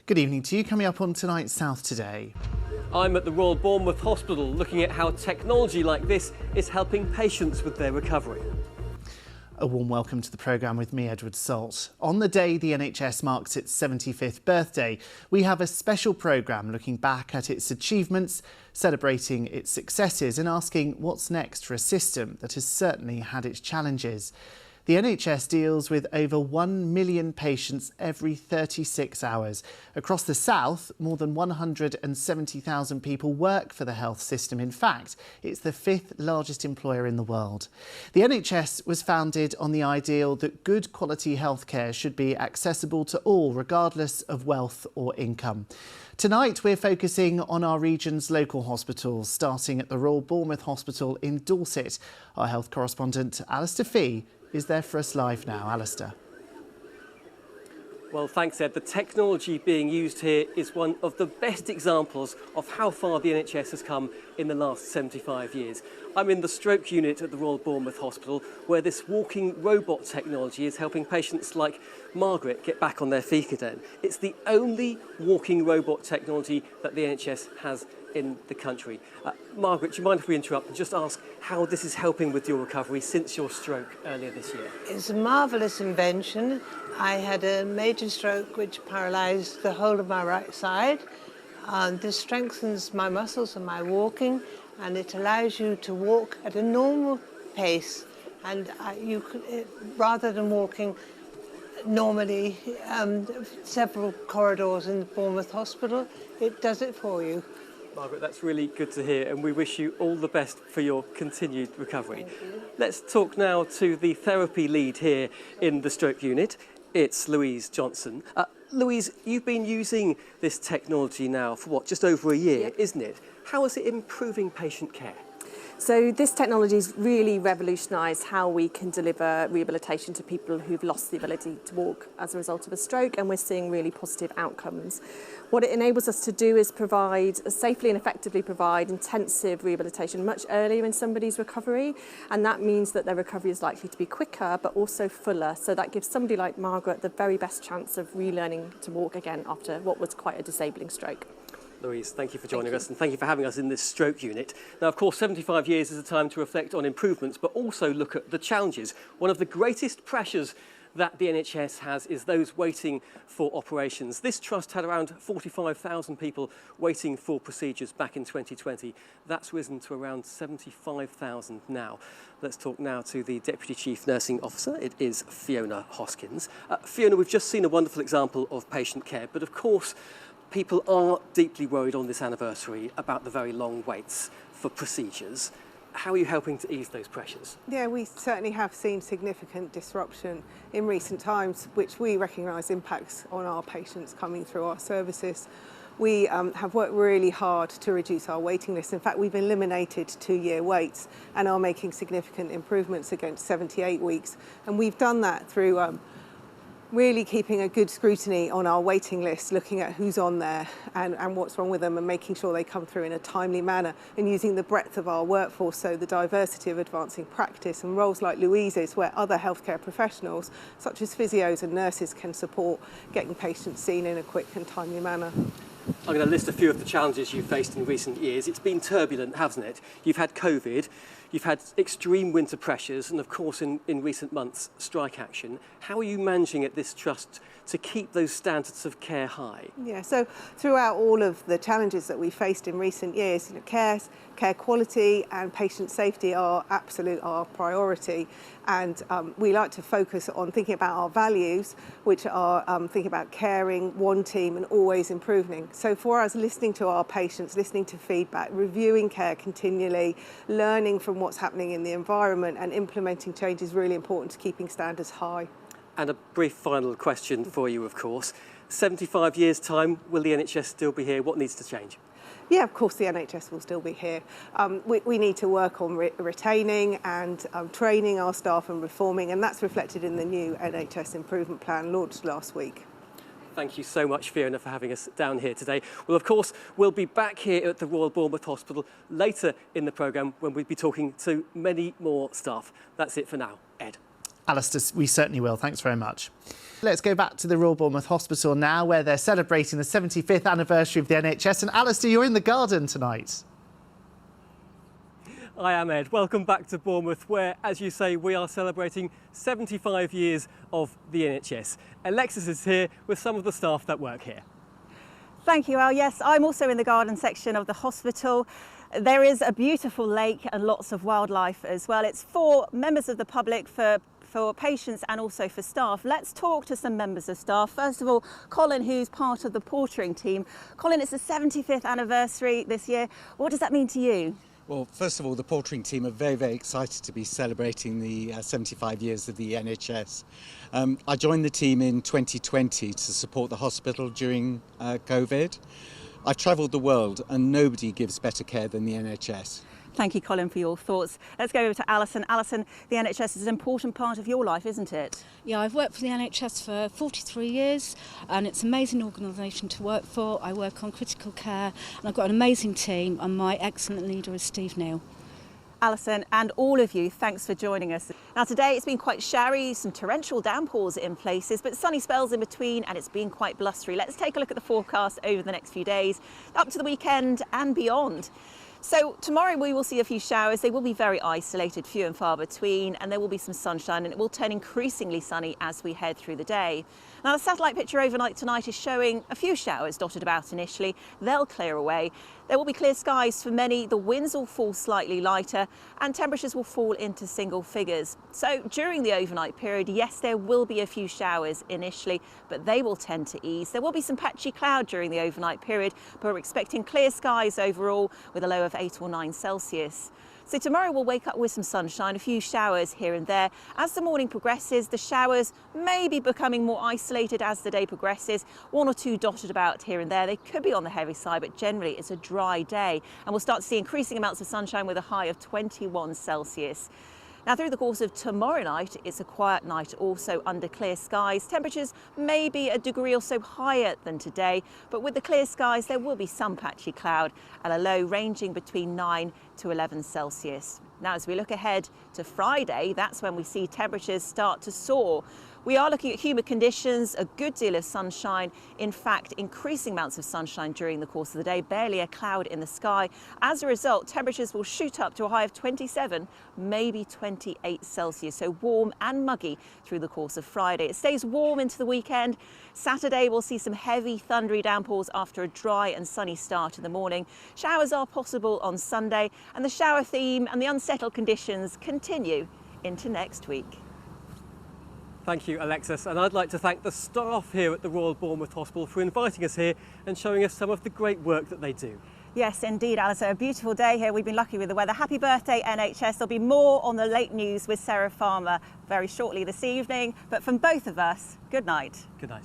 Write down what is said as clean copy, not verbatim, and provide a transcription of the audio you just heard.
Good evening to you. Coming up on tonight's South Today. I'm at the Royal Bournemouth Hospital looking at how technology like this is helping patients with their recovery. A warm welcome to the programme with me, Edward Salt. On the day the NHS marks its 75th birthday, we have a special programme looking back at its achievements, celebrating its successes and asking what's next for a system that has certainly had its challenges. The NHS deals with over 1 million patients every 36 hours. Across the south, more than 170,000 people work for the health system. In fact, it's the 5th largest employer in the world. The NHS was founded on the ideal that good quality healthcare should be accessible to all, regardless of wealth or income. Tonight, we're focusing on our region's local hospitals, starting at the Royal Bournemouth Hospital in Dorset. Our health correspondent, Alistair Fee, is there for us live now. Alistair. Well, thanks, Ed. The technology being used here is one of the best examples of how far the NHS has come in the last 75 years. I'm in the stroke unit at the Royal Bournemouth Hospital, where this walking robot technology is helping patients like Margaret get back on their feet again. It's the only walking robot technology that the NHS has in the country. Margaret, do you mind if we interrupt and just ask how this is helping with your recovery since your stroke earlier this year? It's a marvellous invention. I had a major stroke which paralysed the whole of my right side. This strengthens my muscles and my walking, and it allows you to walk at a normal pace, and rather than walking normally several corridors in Bournemouth Hospital, it does it for you. Margaret, that's really good to hear, and we wish you all the best for your continued recovery. Let's talk now to the therapy lead here in the stroke unit. It's Louise Johnson. Louise, you've been using this technology now for what, just over a year, isn't it? How is it improving patient care? So this technology has really revolutionised how we can deliver rehabilitation to people who've lost the ability to walk as a result of a stroke, and we're seeing really positive outcomes. What it enables us to do is safely and effectively provide intensive rehabilitation much earlier in somebody's recovery, and that means that their recovery is likely to be quicker but also fuller. So that gives somebody like Margaret the very best chance of relearning to walk again after what was quite a disabling stroke. Louise, thank you for joining us, and thank you for having us in this stroke unit. Now, of course, 75 years is a time to reflect on improvements, but also look at the challenges. One of the greatest pressures that the NHS has is those waiting for operations. This trust had around 45,000 people waiting for procedures back in 2020. That's risen to around 75,000 now. Let's talk now to the Deputy Chief Nursing Officer. It is Fiona Hoskins. Fiona, we've just seen a wonderful example of patient care, but of course, people are deeply worried on this anniversary about the very long waits for procedures. How are you helping to ease those pressures? Yeah, we certainly have seen significant disruption in recent times, which we recognise impacts on our patients coming through our services. We have worked really hard to reduce our waiting list. In fact, we've eliminated 2-year waits and are making significant improvements against 78 weeks. And we've done that through really keeping a good scrutiny on our waiting list, looking at who's on there and what's wrong with them, and making sure they come through in a timely manner, and using the breadth of our workforce, so the diversity of advancing practice and roles like Louise's, where other healthcare professionals such as physios and nurses can support getting patients seen in a quick and timely manner. I'm going to list a few of the challenges you've faced in recent years. It's been turbulent, hasn't it? You've had COVID, you've had extreme winter pressures, and of course in recent months, strike action. How are you managing at this trust to keep those standards of care high? Yeah, so throughout all of the challenges that we faced in recent years, care quality and patient safety are our priority, and we like to focus on thinking about our values, which are thinking about caring, one team, and always improving. So for us, listening to our patients, listening to feedback, reviewing care continually, learning from what's happening in the environment, and implementing change is really important to keeping standards high. And a brief final question for you, of course. 75 years' time, will the NHS still be here? What needs to change? Yeah, of course the NHS will still be here. We need to work on retaining and training our staff and reforming, and that's reflected in the new NHS Improvement Plan launched last week. Thank you so much, Fiona, for having us down here today. Well, of course, we'll be back here at the Royal Bournemouth Hospital later in the programme when we'll be talking to many more staff. That's it for now. Ed. Alistair, we certainly will. Thanks very much. Let's go back to the Royal Bournemouth Hospital now, where they're celebrating the 75th anniversary of the NHS. And Alistair, you're in the garden tonight. I am, Ed. Welcome back to Bournemouth, where, as you say, we are celebrating 75 years of the NHS. Alexis is here with some of the staff that work here. Thank you, Al. Yes, I'm also in the garden section of the hospital. There is a beautiful lake and lots of wildlife as well. It's for members of the public, for patients and also for staff. Let's talk to some members of staff. First of all, Colin, who's part of the portering team. Colin, it's the 75th anniversary this year. What does that mean to you? Well, first of all, the portering team are very, very excited to be celebrating the 75 years of the NHS. I joined the team in 2020 to support the hospital during COVID. I've travelled the world and nobody gives better care than the NHS. Thank you, Colin, for your thoughts. Let's go over to Alison. Alison, the NHS is an important part of your life, isn't it? Yeah, I've worked for the NHS for 43 years and it's an amazing organisation to work for. I work on critical care and I've got an amazing team and my excellent leader is Steve Neal. Alison and all of you, thanks for joining us. Now today it's been quite showery, some torrential downpours in places, but sunny spells in between and it's been quite blustery. Let's take a look at the forecast over the next few days, up to the weekend and beyond. So tomorrow we will see a few showers. They will be very isolated, few and far between, and there will be some sunshine and it will turn increasingly sunny as we head through the day. Now the satellite picture overnight tonight is showing a few showers dotted about initially. They'll clear away. There will be clear skies for many. The winds will fall slightly lighter and temperatures will fall into single figures. So during the overnight period, yes, there will be a few showers initially, but they will tend to ease. There will be some patchy cloud during the overnight period, but we're expecting clear skies overall with a low of 8 or 9 Celsius. So tomorrow we'll wake up with some sunshine, a few showers here and there. As the morning progresses, the showers may be becoming more isolated as the day progresses. 1 or 2 dotted about here and there. They could be on the heavy side, but generally it's a dry day. And we'll start to see increasing amounts of sunshine with a high of 21 Celsius. Now through the course of tomorrow night, it's a quiet night also under clear skies. Temperatures may be a degree or so higher than today, but with the clear skies there will be some patchy cloud and a low ranging between 9 to 11 Celsius. Now as we look ahead to Friday, that's when we see temperatures start to soar. We are looking at humid conditions, a good deal of sunshine, in fact increasing amounts of sunshine during the course of the day, barely a cloud in the sky. As a result, temperatures will shoot up to a high of 27, maybe 28 Celsius, so warm and muggy through the course of Friday. It stays warm into the weekend. Saturday we'll see some heavy thundery downpours after a dry and sunny start in the morning. Showers are possible on Sunday and the shower theme and the unsettled conditions continue into next week. Thank you, Alexis, and I'd like to thank the staff here at the Royal Bournemouth Hospital for inviting us here and showing us some of the great work that they do. Yes, indeed, Alice. A beautiful day here. We've been lucky with the weather. Happy birthday, NHS. There'll be more on the late news with Sarah Farmer very shortly this evening. But from both of us, good night. Good night.